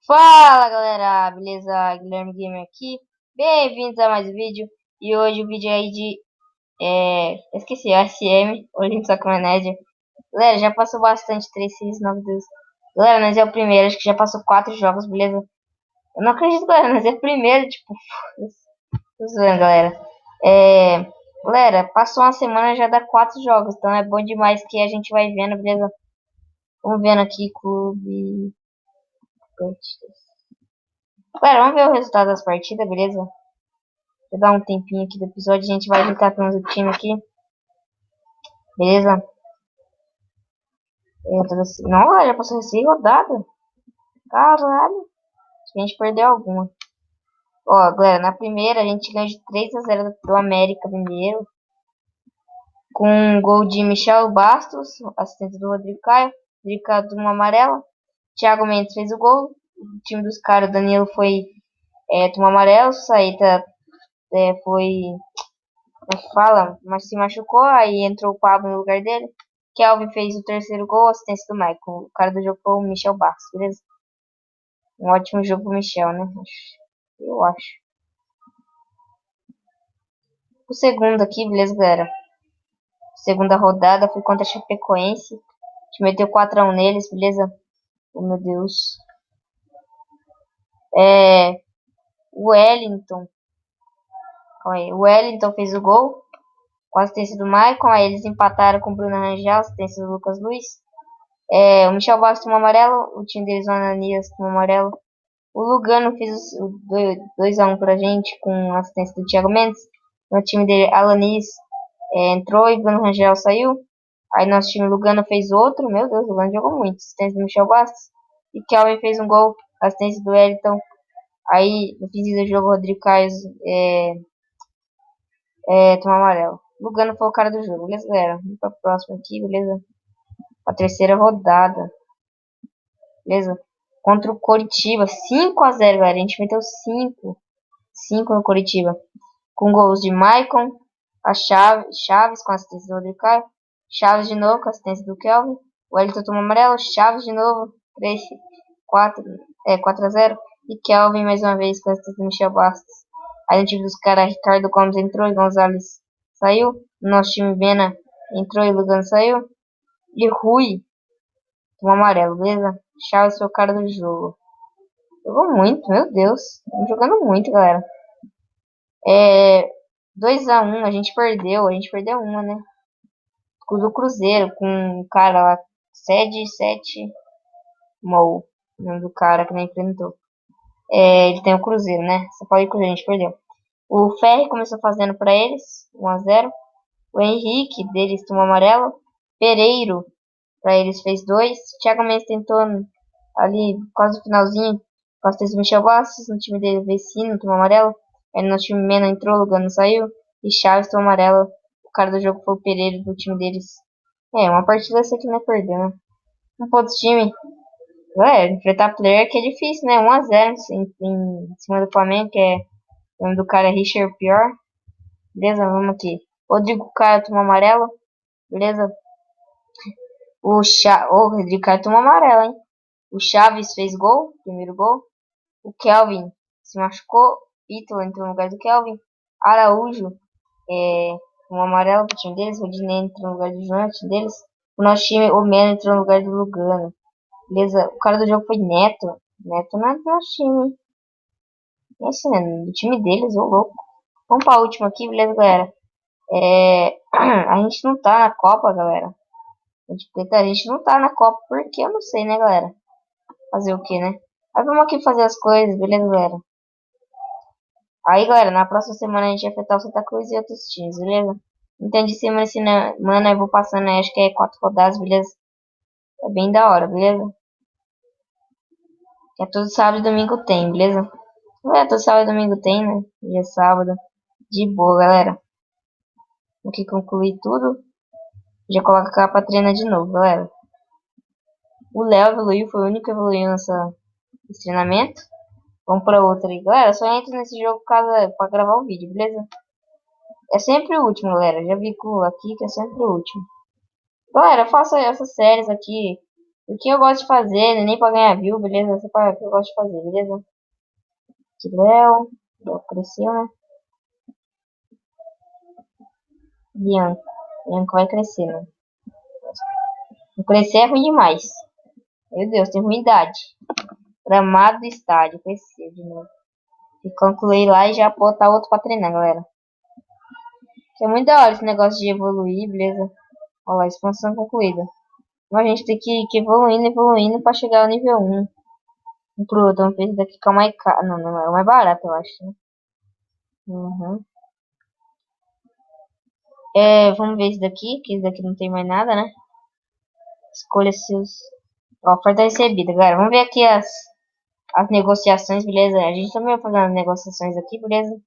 Fala galera, beleza? Guilherme Gamer aqui, bem-vindos a mais um vídeo. E hoje o vídeo é aí de, esqueci, SM, Olympic Sacranédia. Galera, já passou bastante, 369 Deus. Galera, nós é o primeiro, acho que já passou 4 jogos, beleza? Eu não acredito, galera, nós é o primeiro, tipo, tô zoando, galera. É, galera, passou uma semana já dá 4 jogos, então é bom demais que a gente vai vendo, beleza? Vamos vendo aqui, clube... Galera, vamos ver o resultado das partidas, beleza? Vou dar um tempinho aqui do episódio. A gente vai juntar com o time aqui. Beleza? Não, galera, já passou 6 rodadas. Caralho. Acho que a gente perdeu alguma. Ó, galera, na primeira a gente ganhou de 3-0 do América Mineiro. Com um gol de Michel Bastos, assistente do Rodrigo Caio. Rodrigo Caio tomou amarela. Thiago Mendes fez o gol. O time dos caras, Danilo foi tomou amarelo. Saíta foi fala, mas se machucou, aí entrou o Pablo no lugar dele. Kelvin fez o terceiro gol, assistência do Michael. O cara do jogo foi o Michel Bastos, beleza? Um ótimo jogo pro Michel, né? Eu acho. O segundo aqui, beleza, galera? Segunda rodada foi contra a Chapecoense. A gente meteu 4-1 neles, beleza? Oh, meu Deus. O Wellington. Calma aí. O Wellington fez o gol com a assistência do Michael. Aí eles empataram com o Bruno Rangel, assistência do Lucas Luiz. O Michel Bastos tomou amarelo. O time deles, o Ananias, tomou amarelo. O Lugano fez o 2-1 pra gente com a assistência do Thiago Mendes. No time dele, Alanis entrou e Bruno Rangel saiu. Aí nosso time Lugano fez outro. Meu Deus, o Lugano jogou muito. Assistência do Michel Bastos. E Kelvin fez um gol. Assistência do Wellington. Aí no fim do jogo, o Rodrigo Caio tomou amarelo. Lugano foi o cara do jogo. Beleza, galera? Vamos pra próxima aqui, beleza? A terceira rodada. Beleza? Contra o Coritiba. 5-0, galera. A gente meteu 5 no Coritiba. Com gols de Maicon, Chaves com assistência do Rodrigo Caio, Chaves de novo com assistência do Kelvin, o Wellington tomou amarelo, Chaves de novo, 3, 4, 4-0, e Kelvin mais uma vez com assistência do Michel Bastos. Aí no time dos caras, Ricardo Gomes entrou e Gonzalez saiu, nosso time Bena entrou e Lugano saiu, e Rui tomou amarelo, beleza? Chaves foi o cara do jogo. Jogou muito, meu Deus, jogando muito, galera. 2-1, a gente perdeu uma, né? Do Cruzeiro, com o cara lá, Sede 7 Mou, o nome do cara que nem enfrentou. Ele tem o Cruzeiro, né? Só pode Cruzeiro, a gente perdeu. O Ferri começou fazendo pra eles, 1-0. O Henrique deles tomou amarelo. Pereiro, pra eles fez 2. Thiago Mendes tentou ali, quase no finalzinho, com a assistência do Michel Bastos, no time dele, Vecino, tomou amarelo. Aí no time Mena entrou, Lugano saiu. E Chaves tomou amarelo. O cara do jogo foi o Pereira do time deles. Uma partida essa que não é perder, né? Um ponto de time. Enfrentar player que é difícil, né? 1-0 em cima do Flamengo, que é o nome do cara é Richard Pior. Beleza, vamos aqui. Rodrigo Caio tomou amarelo. Beleza? O Rodrigo Caio tomou amarelo, hein? O Chaves fez gol, primeiro gol. O Kelvin se machucou. Ítalo entrou no lugar do Kelvin. Araújo tomou amarelo pro time deles. Rodinei entrou no lugar do João, time deles. O nosso time, o Mena entrou no lugar do Lugano. Beleza? O cara do jogo foi Neto. Neto não é do nosso time. Esse, né? Do time deles, ô louco. Vamos pra última aqui, beleza, galera? A gente não tá na Copa, galera. A gente não tá na Copa porque eu não sei, né, galera? Fazer o que, né? Mas vamos aqui fazer as coisas, beleza, galera? Aí, galera, na próxima semana a gente vai enfrentar o Santa Cruz e outros times, beleza? Então, de semana em semana eu vou passando, acho que é 4 rodadas, beleza? É bem da hora, beleza? Que é todo sábado e domingo tem, beleza? Todo sábado e domingo tem, né? Dia é sábado. De boa, galera. Aqui concluir tudo. Já coloca a capa treina de novo, galera. O Léo evoluiu, foi o único que evoluiu nesse treinamento. Vamos pra outra aí. Galera, só entra nesse jogo pra gravar o vídeo, beleza? É sempre o último, galera. Já vi aqui que é sempre o último. Galera, faça essas séries aqui. O que eu gosto de fazer, não é nem pra ganhar view, beleza? Essa é o que eu gosto de fazer, beleza? Que Léo. Léo cresceu, né? Bianca. Bianca vai crescer, né? Não crescer é ruim demais. Meu Deus, tem ruindade. Gramado do estádio. Cresceu de novo. E concluir lá e já botar outro pra treinar, galera. Que é muito da hora esse negócio de evoluir, beleza? Olha lá, expansão concluída. Mas a gente tem que ir evoluindo, evoluindo pra chegar ao nível 1. Um pro outro. Vamos ver esse daqui que é o mais caro. Não, não é o mais barato, eu acho. Né? Uhum. Vamos ver esse daqui, que esse daqui não tem mais nada, né? Escolha seus. Ó, oferta recebida, galera. Vamos ver aqui as negociações, beleza? A gente também vai fazer as negociações aqui, beleza?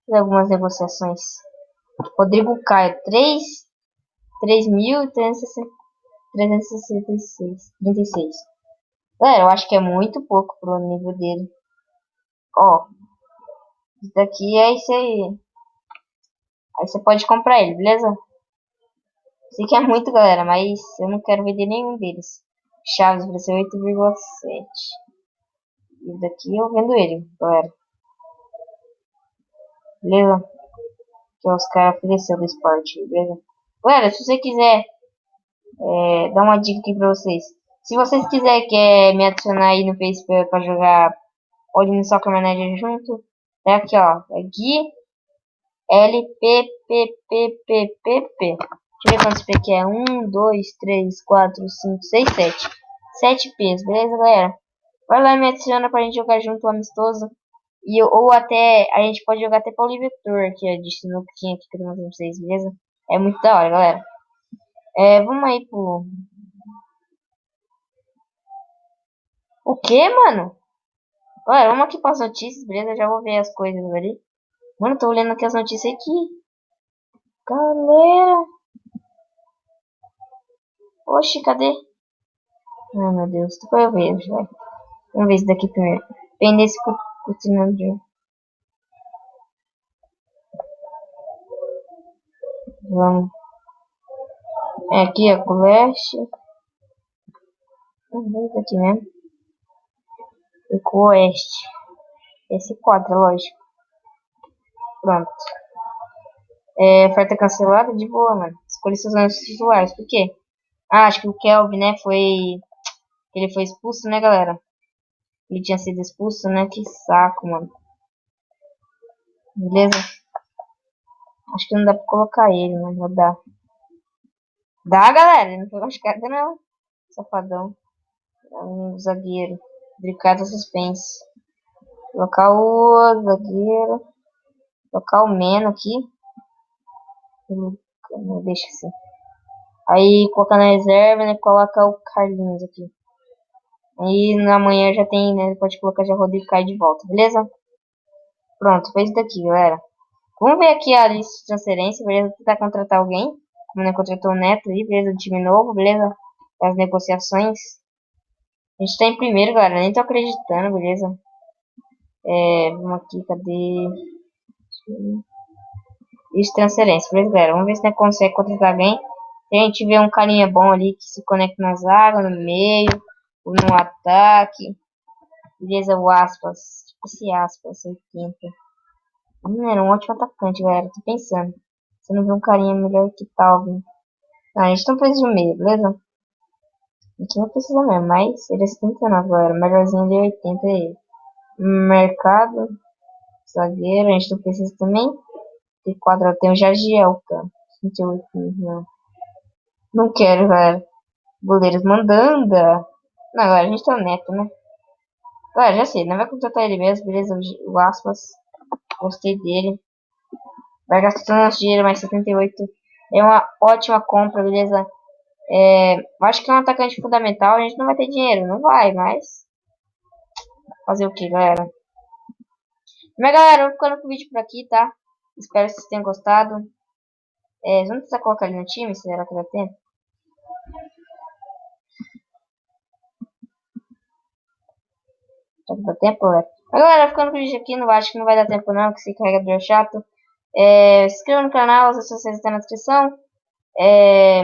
Fazer algumas negociações. Rodrigo Caio, 3.366. Galera, eu acho que é muito pouco pro nível dele. Ó, isso daqui é isso aí. Aí você pode comprar ele, beleza? Sei que é muito, galera, mas eu não quero vender nenhum deles. Chaves vai ser 8,7. Esse daqui eu vendo ele, galera. Beleza? Que os caras ofereceram do esporte, beleza? Galera, se você quiser dar uma dica aqui pra vocês. Se vocês quiserem me adicionar aí no Facebook pra jogar All in Soccer Manager junto, é aqui, ó. É Gui LPPPPPP. Deixa eu ver quantos P que é. 1, 2, 3, 4, 5, 6, 7. 7 P's, beleza, galera? Vai lá e me adiciona pra gente jogar junto, amistoso. Ou até, a gente pode jogar até pra Oliver Tour, que é de sinuquinha aqui que eu tô mostrando pra vocês, beleza? É muito da hora, galera. Vamos aí pro... O que, mano? Galera, vamos aqui pras notícias, beleza? Já vou ver as coisas ali. Mano, tô olhando aqui as notícias aqui. Galera. Oxi, cadê? Ai, meu Deus. Depois eu vejo, vai. Vamos ver esse daqui primeiro. Vem desse continuando de... Vamos. Aqui, ó, Clash. Vamos ver esse aqui mesmo. E com o Oeste. Esse 4, lógico. Pronto. Oferta cancelada? De boa, mano. Escolhi seus anúncios titulares. Por quê? Ah, acho que o Kelvin, né, foi... Ele foi expulso, né, galera? Ele tinha sido expulso, né? Que saco, mano. Beleza? Acho que não dá pra colocar ele, mas vou dar. Dá, galera. Ele não foi machucado, não. Safadão. É um zagueiro. Brincada suspense. Colocar o zagueiro. Colocar o Meno aqui. Não deixa assim. Aí colocar na reserva, né? Coloca o Carlinhos aqui. Aí na manhã já tem, né? Pode colocar já o Rodrigo Caio de volta, beleza? Pronto, fez daqui, galera. Vamos ver aqui a lista de transferência, beleza? Tentar contratar alguém. Como né, contratou o Neto aí, beleza? Do time novo, beleza? As negociações. A gente tá em primeiro, galera. Nem tô acreditando, beleza? Vamos aqui, cadê? Lista de transferência, beleza, galera? Vamos ver se a gente consegue contratar alguém. Se a gente vê um carinha bom ali que se conecta na zaga, no meio, ou no ataque. Beleza, o Aspas. Tipo esse Aspas, 80. Era um ótimo atacante, galera. Tô pensando. Você não vê um carinha melhor que tal, viu? A gente não precisa de um meio, beleza? A gente não precisa mesmo, mas ele é 79, galera. O melhorzinho de 80 é ele. Mercado, zagueiro, a gente não precisa também. Tem quadro, tem o Jagiel, cara. 28, não. Não quero, galera. Goleiros Mandanda. Não, agora a gente tá neto, né? Galera, já sei, não vai contratar ele mesmo, beleza? O Aspas, gostei dele. Vai gastando nosso dinheiro, mais 78. É uma ótima compra, beleza? Acho que é um atacante fundamental. A gente não vai ter dinheiro, não vai, mas fazer o que, galera? Mas, galera, eu vou ficando com o vídeo por aqui, tá? Espero que vocês tenham gostado. Vamos tentar colocar ele no time, será que dá tempo? Será que dá tempo, galera? Mas, galera, ficando com o vídeo aqui, não acho que não vai dar tempo não, que esse carregador é chato. Se inscreva no canal, as redes sociais estão na descrição.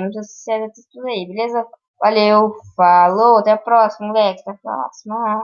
Mídias sociais, tudo aí, beleza? Valeu, falou, até a próxima, moleque. Até a próxima.